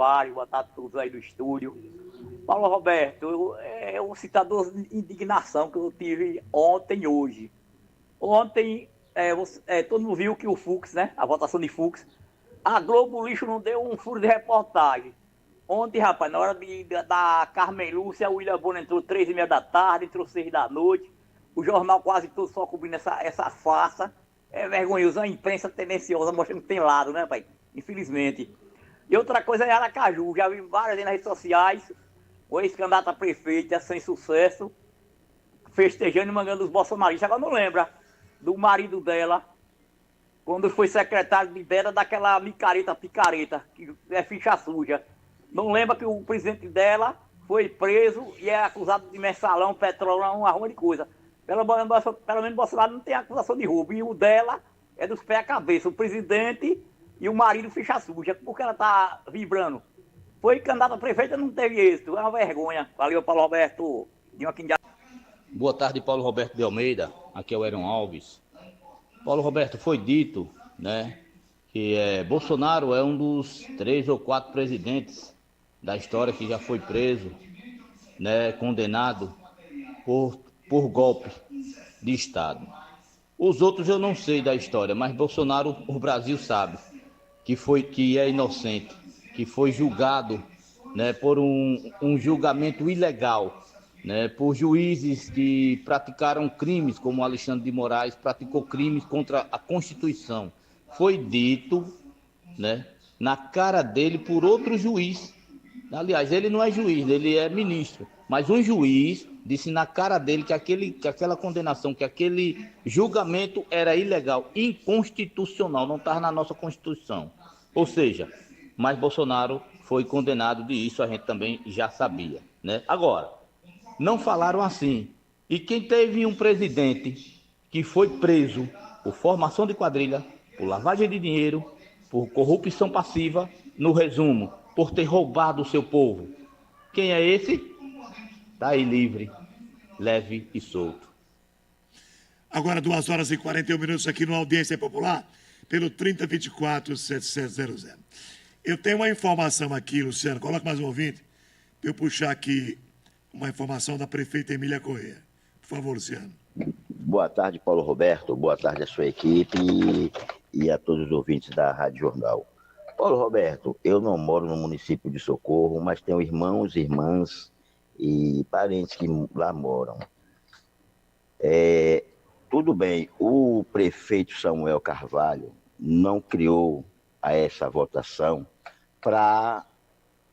boa tarde a todos aí do estúdio. Paulo Roberto, é um citador de indignação que eu tive ontem e hoje. Ontem, todo mundo viu que o Fux, né, a votação de Fux, a Globo Lixo não deu um furo de reportagem. Ontem, rapaz, na hora da Carmen Lúcia, o William Bonner entrou 3h30 da tarde, entrou 6 da noite, o jornal quase todo só cobrindo essa farsa. É vergonhoso, a imprensa tendenciosa mostrando que tem lado, né, pai? Infelizmente. E outra coisa é Aracaju, já vi várias vezes nas redes sociais, o ex-candidato a prefeita sem sucesso, festejando e mangando os bolsonaristas. Agora não lembra do marido dela, quando foi secretário de dela, daquela picareta, que é ficha suja. Não lembra que o presidente dela foi preso e é acusado de mensalão, petrolão, uma ruma de coisa. Pelo menos Bolsonaro não tem acusação de roubo. E o dela é dos pés à cabeça. O presidente e o marido ficha suja. Por que ela tá vibrando? Foi candidata a prefeita, não teve êxito. É uma vergonha. Valeu, Paulo Roberto. Boa tarde, Paulo Roberto de Almeida. Aqui é o Eron Alves. Paulo Roberto, foi dito, né, que Bolsonaro é um dos 3 ou 4 presidentes da história que já foi preso, né, condenado por golpe de Estado. Os outros eu não sei da história, mas Bolsonaro, o Brasil sabe que é inocente, que foi julgado, né, por um julgamento ilegal, né, por juízes que praticaram crimes, como Alexandre de Moraes praticou crimes contra a Constituição. Foi dito, né, na cara dele por outro juiz. Aliás, ele não é juiz, ele é ministro, mas um juiz disse na cara dele que aquela condenação, que aquele julgamento era ilegal, inconstitucional, não estava na nossa Constituição. Ou seja, mas Bolsonaro foi condenado disso, a gente também já sabia, né? Agora, não falaram assim. E quem teve um presidente que foi preso por formação de quadrilha, por lavagem de dinheiro, por corrupção passiva, no resumo, por ter roubado o seu povo. Quem é esse? Está aí livre, leve e solto. Agora 2h41 aqui no Audiência Popular, pelo 3024-7700. Eu tenho uma informação aqui, Luciano, coloca mais um ouvinte, para eu puxar aqui uma informação da prefeita Emília Corrêa. Por favor, Luciano. Boa tarde, Paulo Roberto. Boa tarde à sua equipe e a todos os ouvintes da Rádio Jornal. Paulo Roberto, eu não moro no município de Socorro, mas tenho irmãos, irmãs e parentes que lá moram. Tudo bem, o prefeito Samuel Carvalho não criou essa votação para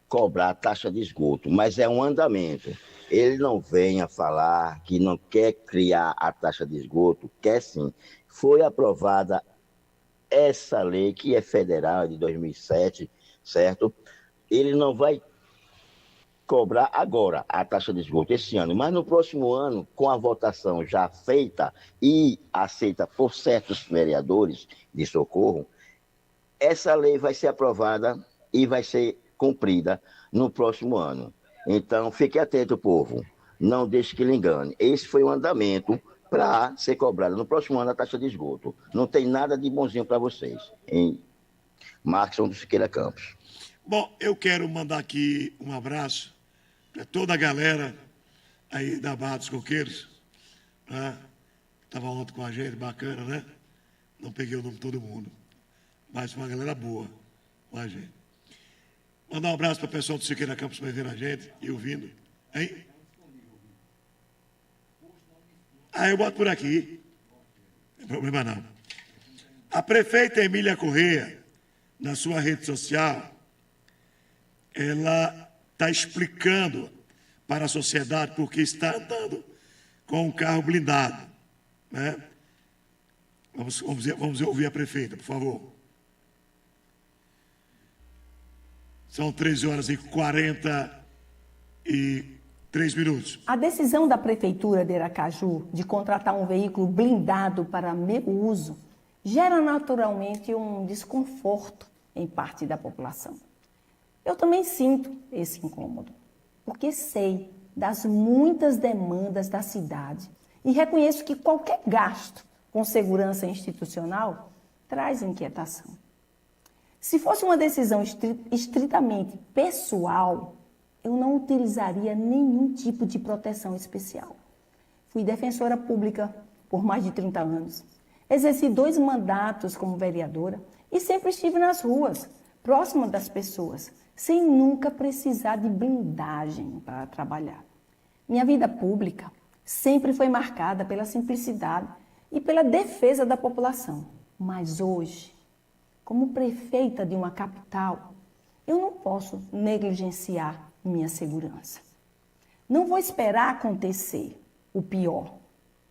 cobrar a taxa de esgoto, mas é um andamento. Ele não venha falar que não quer criar a taxa de esgoto, quer sim. Foi aprovada essa lei, que é federal, de 2007, certo? Ele não vai cobrar agora a taxa de esgoto esse ano, mas no próximo ano, com a votação já feita e aceita por certos vereadores de Socorro, essa lei vai ser aprovada e vai ser cumprida no próximo ano. Então, fique atento, povo. Não deixe que lhe engane. Esse foi o andamento para ser cobrada no próximo ano a taxa de esgoto. Não tem nada de bonzinho para vocês. Em Marcos do Siqueira Campos. Bom, eu quero mandar aqui um abraço para toda a galera aí da Barra dos Coqueiros, né? Estava ontem com a gente, bacana, né? Não peguei o nome de todo mundo, mas uma galera boa com a gente. Mandar um abraço para o pessoal do Siqueira Campos que vai ver a gente e ouvindo. Hein? Eu boto por aqui. Não tem problema não. A prefeita Emília Corrêa, na sua rede social, ela está explicando para a sociedade porque está andando com um carro blindado, né? Vamos ouvir a prefeita, por favor. São 13h43. A decisão da Prefeitura de Aracaju de contratar um veículo blindado para meu uso gera naturalmente um desconforto em parte da população. Eu também sinto esse incômodo, porque sei das muitas demandas da cidade e reconheço que qualquer gasto com segurança institucional traz inquietação. Se fosse uma decisão estritamente pessoal, eu não utilizaria nenhum tipo de proteção especial. Fui defensora pública por mais de 30 anos. Exerci 2 mandatos como vereadora e sempre estive nas ruas, próxima das pessoas, sem nunca precisar de blindagem para trabalhar. Minha vida pública sempre foi marcada pela simplicidade e pela defesa da população. Mas hoje, como prefeita de uma capital, eu não posso negligenciar minha segurança. Não vou esperar acontecer o pior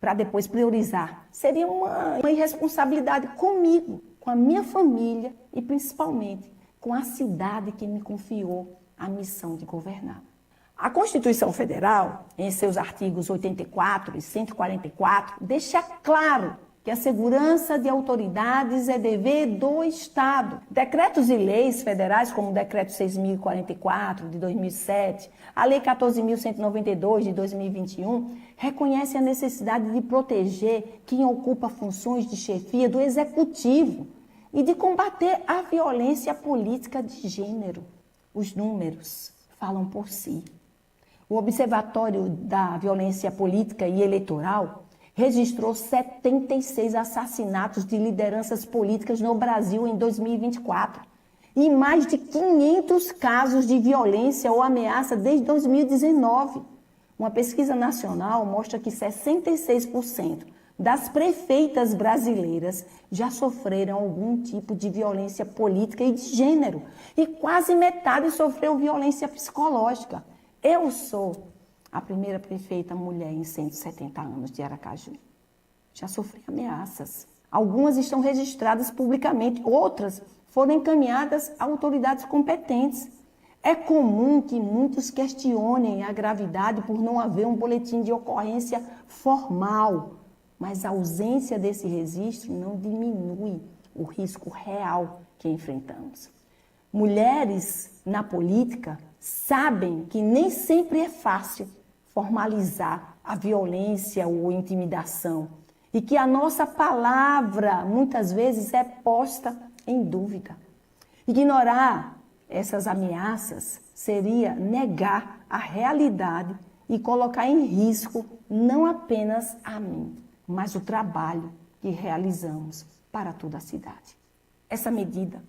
para depois priorizar. Seria uma irresponsabilidade comigo, com a minha família e principalmente com a cidade que me confiou a missão de governar. A Constituição Federal, em seus artigos 84 e 144, deixa claro que a segurança de autoridades é dever do Estado. Decretos e leis federais, como o Decreto 6.044, de 2007, a Lei 14.192, de 2021, reconhecem a necessidade de proteger quem ocupa funções de chefia do Executivo e de combater a violência política de gênero. Os números falam por si. O Observatório da Violência Política e Eleitoral registrou 76 assassinatos de lideranças políticas no Brasil em 2024 e mais de 500 casos de violência ou ameaça desde 2019. Uma pesquisa nacional mostra que 66% das prefeitas brasileiras já sofreram algum tipo de violência política e de gênero e quase metade sofreu violência psicológica. Eu sou a primeira prefeita mulher em 170 anos de Aracaju. Já sofri ameaças. Algumas estão registradas publicamente, outras foram encaminhadas a autoridades competentes. É comum que muitos questionem a gravidade por não haver um boletim de ocorrência formal, mas a ausência desse registro não diminui o risco real que enfrentamos. Mulheres na política sabem que nem sempre é fácil formalizar a violência ou intimidação e que a nossa palavra muitas vezes é posta em dúvida. Ignorar essas ameaças seria negar a realidade e colocar em risco não apenas a mim, mas o trabalho que realizamos para toda a cidade. Essa medida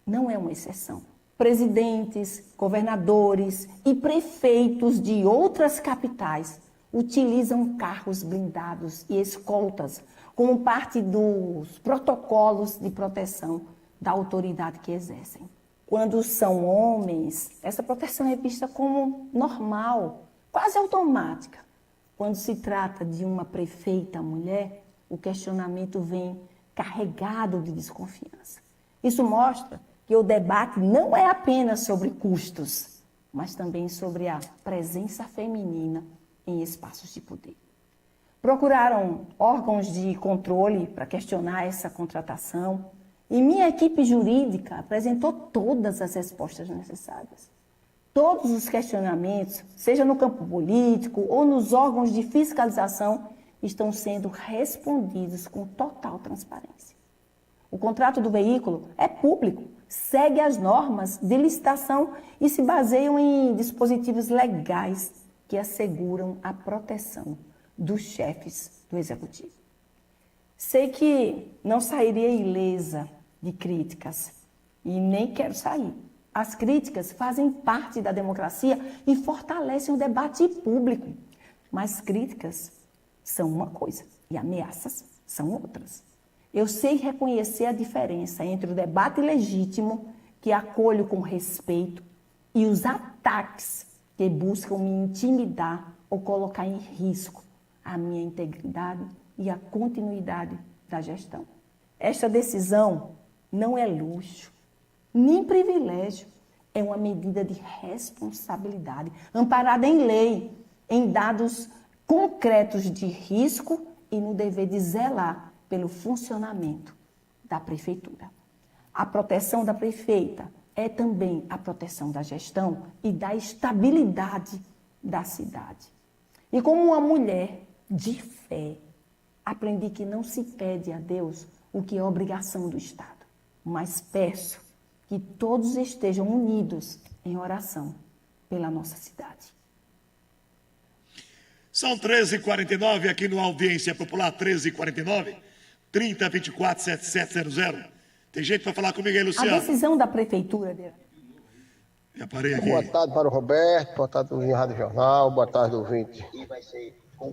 não é uma exceção. Presidentes, governadores e prefeitos de outras capitais utilizam carros blindados e escoltas como parte dos protocolos de proteção da autoridade que exercem. Quando são homens, essa proteção é vista como normal, quase automática. Quando se trata de uma prefeita mulher, o questionamento vem carregado de desconfiança. Isso mostra que o debate não é apenas sobre custos, mas também sobre a presença feminina em espaços de poder. Procuraram órgãos de controle para questionar essa contratação e minha equipe jurídica apresentou todas as respostas necessárias. Todos os questionamentos, seja no campo político ou nos órgãos de fiscalização, estão sendo respondidos com total transparência. O contrato do veículo é público, segue as normas de licitação e se baseiam em dispositivos legais que asseguram a proteção dos chefes do Executivo. Sei que não sairia ilesa de críticas e nem quero sair. As críticas fazem parte da democracia e fortalecem o debate público. Mas críticas são uma coisa e ameaças são outras. Eu sei reconhecer a diferença entre o debate legítimo, que acolho com respeito, e os ataques que buscam me intimidar ou colocar em risco a minha integridade e a continuidade da gestão. Esta decisão não é luxo, nem privilégio. É uma medida de responsabilidade, amparada em lei, em dados concretos de risco e no dever de zelar pelo funcionamento da prefeitura. A proteção da prefeita é também a proteção da gestão e da estabilidade da cidade. E como uma mulher de fé, aprendi que não se pede a Deus o que é obrigação do Estado, mas peço que todos estejam unidos em oração pela nossa cidade. São 13h49 aqui no Audiência Popular, 13h49, 3024-7700. Tem gente para falar comigo aí, Luciano? A decisão da Prefeitura... Já parei aqui. Boa tarde para o Roberto, boa tarde do Rádio Jornal, boa tarde, ouvinte.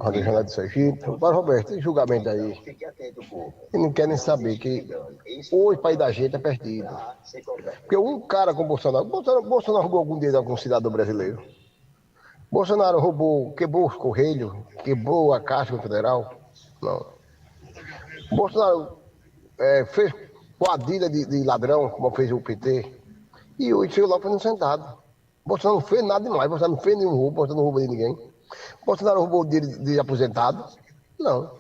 Rádio Jornal de Sergipe. Para o Roberto, esse julgamento aí, e não quer nem saber que hoje o país da gente é perdido. Porque um cara com Bolsonaro roubou algum dia de algum cidadão brasileiro. Bolsonaro quebrou os Correios, quebrou a Caixa Federal. Não. Bolsonaro fez quadrilha de ladrão, como fez o PT. E hoje chegou lá fazendo sentado. Bolsonaro não fez nada demais, Bolsonaro não fez nenhum roubo, Bolsonaro não roubou de ninguém. Bolsonaro roubou de aposentado? Não.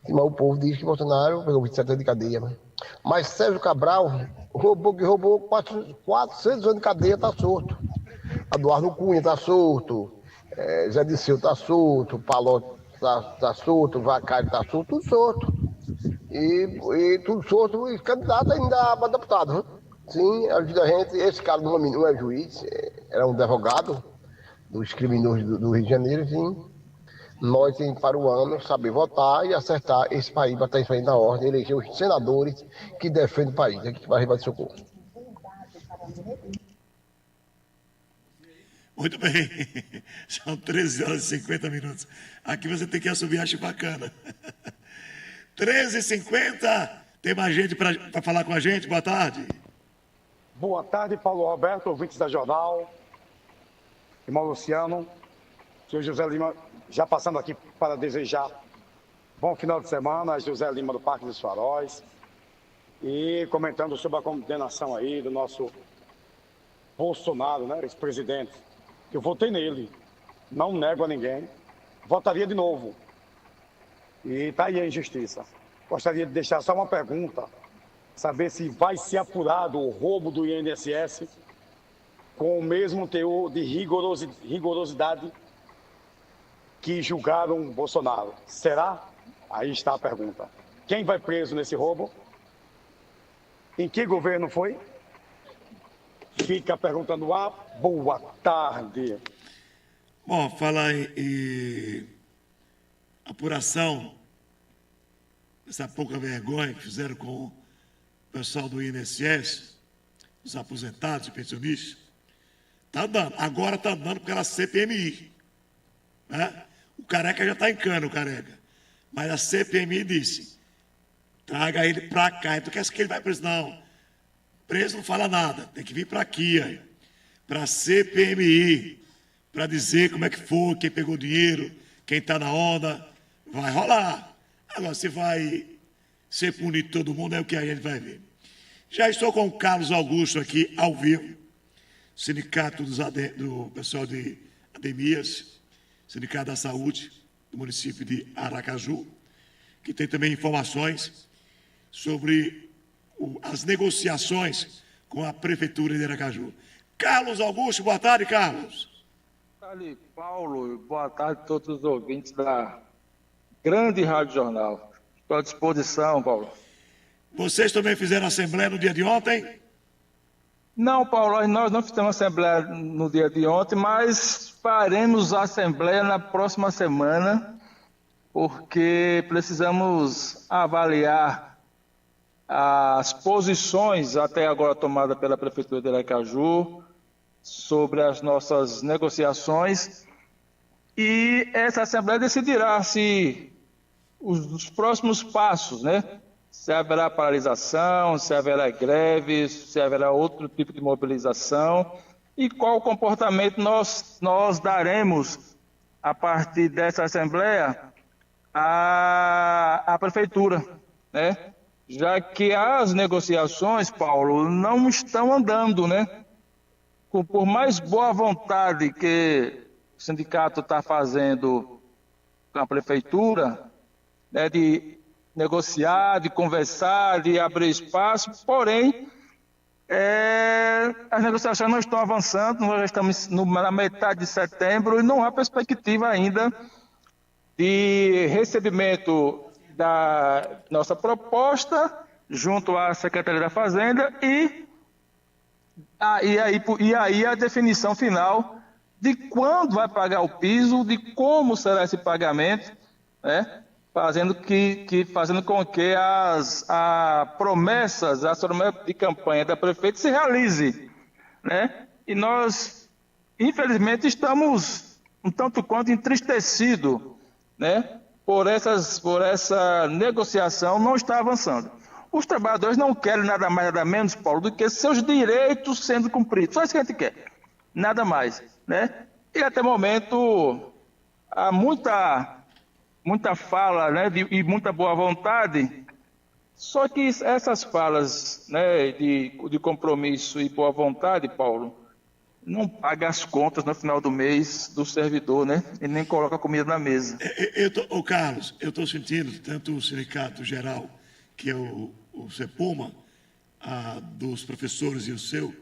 Mas o povo diz que Bolsonaro pegou 27 anos de cadeia. Mas Sérgio Cabral roubou 400 anos de cadeia, está solto. Eduardo Cunha está solto, Zé Disseu está solto, Palocci está solto, Vacari está solto, tudo solto. E tudo solto, e candidato ainda a deputado, viu? Sim, ajuda a gente. Esse cara não é juiz, era um advogado dos criminosos do Rio de Janeiro, sim. Nós temos para o ano saber votar e acertar esse país, botar isso aí na ordem, eleger os senadores que defendem o país. Aqui para Riba de Socorro. Muito bem, são 13h50. Aqui você tem que assumir, acho bacana. 13h50, tem mais gente para falar com a gente, boa tarde. Boa tarde, Paulo Roberto, ouvintes da Jornal, irmão Luciano, senhor José Lima, já passando aqui para desejar bom final de semana a José Lima do Parque dos Faróis e comentando sobre a condenação aí do nosso Bolsonaro, né, ex-presidente. Eu votei nele, não nego a ninguém, votaria de novo. E está aí a injustiça. Gostaria de deixar só uma pergunta, saber se vai ser apurado o roubo do INSS com o mesmo teor de rigorosidade que julgaram Bolsonaro. Será? Aí está a pergunta. Quem vai preso nesse roubo? Em que governo foi? Fica perguntando no ar. Boa tarde. Bom, falar em apuração, essa pouca vergonha que fizeram com o pessoal do INSS, os aposentados e pensionistas, está dando. Agora está dando pela CPMI. Né? O Careca já está em cana, o Careca. Mas a CPMI disse, traga ele para cá. Então quer que ele vai preso? Não. Preso não fala nada. Tem que vir para aqui, para a CPMI, para dizer como é que foi, quem pegou dinheiro, quem está na onda. Vai rolar. Agora, se vai ser punido todo mundo, é o que a gente vai ver. Já estou com o Carlos Augusto aqui, ao vivo, sindicato do pessoal de Ademias, Sindicato da Saúde do município de Aracaju, que tem também informações sobre as negociações com a Prefeitura de Aracaju. Carlos Augusto, boa tarde, Carlos. Boa tarde, Paulo. Boa tarde a todos os ouvintes da grande Rádio Jornal. Estou à disposição, Paulo. Vocês também fizeram assembleia no dia de ontem? Não, Paulo, nós não fizemos assembleia no dia de ontem, mas faremos a assembleia na próxima semana, porque precisamos avaliar as posições até agora tomadas pela Prefeitura de Aracaju sobre as nossas negociações, e essa assembleia decidirá se os próximos passos, né? Se haverá paralisação, se haverá greve, se haverá outro tipo de mobilização e qual comportamento nós daremos a partir dessa assembleia à Prefeitura, né? Já que as negociações, Paulo, não estão andando, né? Por mais boa vontade que o sindicato está fazendo com a Prefeitura, né, de negociar, de conversar, de abrir espaço, porém, as negociações não estão avançando, nós já estamos na metade de setembro e não há perspectiva ainda de recebimento da nossa proposta junto à Secretaria da Fazenda e E aí a definição final de quando vai pagar o piso, de como será esse pagamento, né? Fazendo com que as promessas de campanha da prefeita se realize, né? E nós, infelizmente, estamos um tanto quanto entristecidos, né? Por essa negociação não está avançando. Os trabalhadores não querem nada mais, nada menos, Paulo, do que seus direitos sendo cumpridos. Só isso que a gente quer, nada mais, né? E até o momento há muita fala, né, e muita boa vontade, só que essas falas, né, de compromisso e boa vontade, Paulo, não paga as contas no final do mês do servidor, né? E nem coloca comida na mesa. Carlos, eu estou sentindo, tanto o Sindicato Geral, que é o CEPOMA, dos professores e o seu,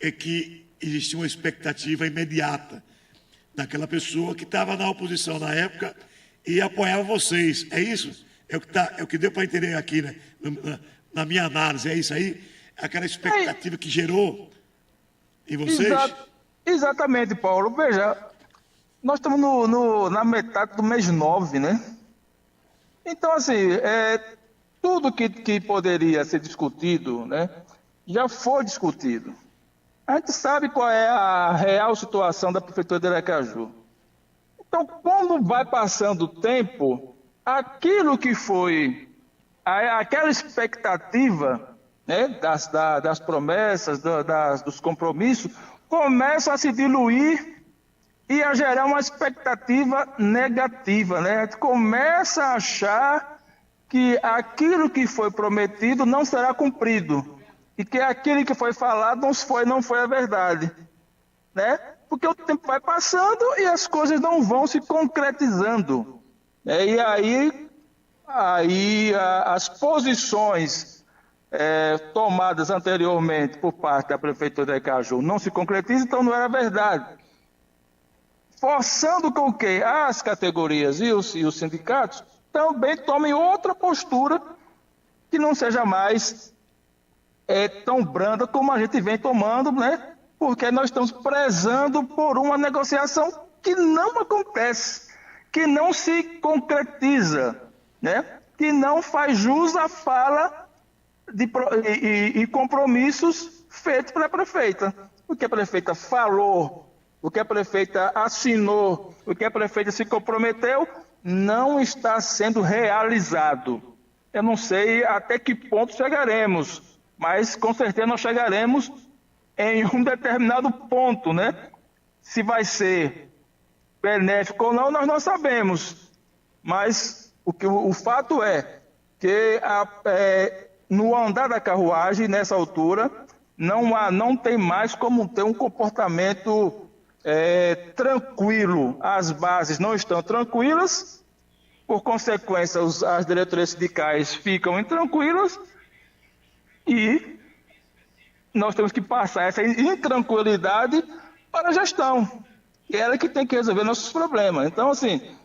é que existia uma expectativa imediata daquela pessoa que estava na oposição na época e apoiava vocês. É isso? É o que deu para entender aqui, né? Na minha análise, é isso aí? Aquela expectativa que gerou em vocês? Exatamente, Paulo. Veja, nós estamos na metade do mês 9, né? Então, assim, tudo que poderia ser discutido, né, já foi discutido. A gente sabe qual é a real situação da Prefeitura de Aracaju. Então, quando vai passando o tempo, aquilo que foi, aquela expectativa, né, das promessas, dos compromissos, começa a se diluir e a gerar uma expectativa negativa, né? A gente começa a achar que aquilo que foi prometido não será cumprido e que aquilo que foi falado não foi a verdade, né? Porque o tempo vai passando e as coisas não vão se concretizando, né? E aí as posições tomadas anteriormente por parte da Prefeitura de Aracaju não se concretizam, então não era verdade. Forçando com que as categorias e os sindicatos também tomem outra postura que não seja mais tão branda como a gente vem tomando, né? Porque nós estamos prezando por uma negociação que não acontece, que não se concretiza, né? Que não faz jus à fala e compromissos feitos pela prefeita. O que a prefeita falou, o que a prefeita assinou, o que a prefeita se comprometeu, não está sendo realizado. Eu não sei até que ponto chegaremos, mas com certeza nós chegaremos em um determinado ponto, né? Se vai ser benéfico ou não, nós não sabemos. Mas o fato é que no andar da carruagem, nessa altura, não tem mais como ter um comportamento tranquilo. As bases não estão tranquilas, por consequência, as diretorias sindicais ficam intranquilas e nós temos que passar essa intranquilidade para a gestão, que é ela que tem que resolver nossos problemas. Então, assim,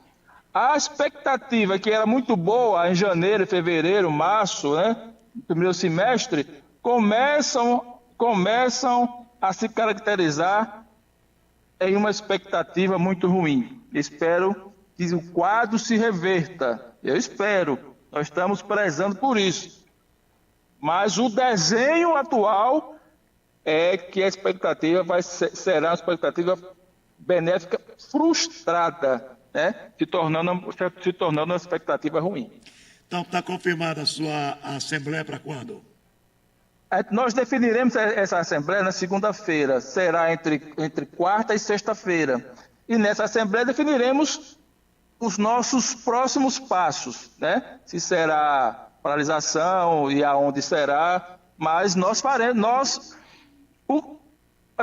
a expectativa que era muito boa em janeiro, fevereiro, março, né, primeiro semestre, começam a se caracterizar em uma expectativa muito ruim. Espero que o quadro se reverta. Eu espero. Nós estamos prezando por isso. Mas o desenho atual é que a expectativa será uma expectativa benéfica frustrada, né? Se tornando uma expectativa ruim. Então, está confirmada a sua assembleia para quando? Nós definiremos essa assembleia na segunda-feira. Será entre quarta e sexta-feira. E nessa assembleia definiremos os nossos próximos passos, né? Se será paralisação e aonde será, mas nós faremos.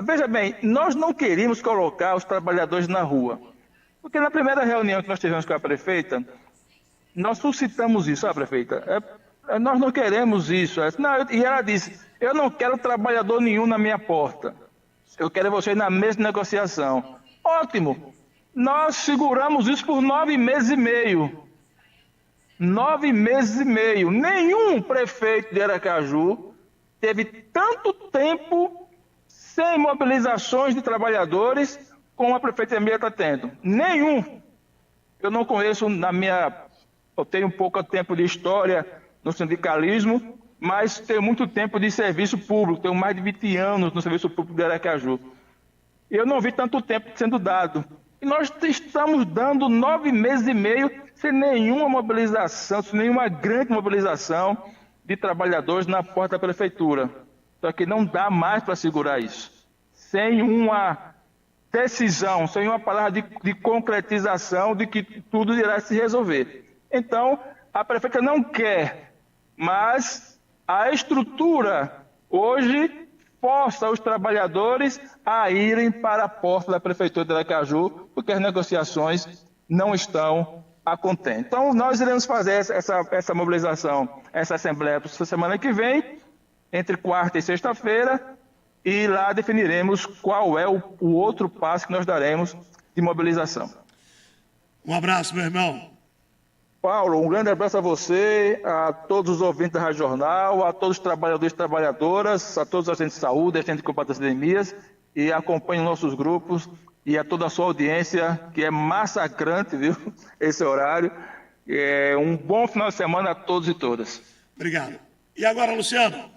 Veja bem, nós não queríamos colocar os trabalhadores na rua, porque na primeira reunião que nós tivemos com a prefeita, nós suscitamos isso, prefeita, nós não queremos isso. E ela disse, eu não quero trabalhador nenhum na minha porta, eu quero vocês na mesma negociação. Ótimo, nós seguramos isso por 9 meses e meio. 9 meses e meio. Nenhum prefeito de Aracaju teve tanto tempo 100 mobilizações de trabalhadores como a Prefeitura está tendo. Nenhum. Eu não conheço eu tenho pouco tempo de história no sindicalismo, mas tenho muito tempo de serviço público, tenho mais de 20 anos no serviço público de Aracaju. Eu não vi tanto tempo sendo dado. E nós estamos dando 9 meses e meio sem nenhuma mobilização, sem nenhuma grande mobilização de trabalhadores na porta da prefeitura. Só que não dá mais para segurar isso. Sem uma decisão, sem uma palavra de concretização de que tudo irá se resolver. Então, a prefeita não quer, mas a estrutura hoje força os trabalhadores a irem para a porta da prefeitura de Aracaju, porque as negociações não estão a contento. Então, nós iremos fazer essa mobilização, essa assembleia para essa semana que vem, entre quarta e sexta-feira, e lá definiremos qual é o outro passo que nós daremos de mobilização. Um abraço, meu irmão. Paulo, um grande abraço a você, a todos os ouvintes da Rádio Jornal, a todos os trabalhadores e trabalhadoras, a todos os agentes de saúde, agentes de combate às epidemias, e acompanhe nossos grupos e a toda a sua audiência, que é massacrante, viu, esse horário. Um bom final de semana a todos e todas. Obrigado. E agora, Luciano?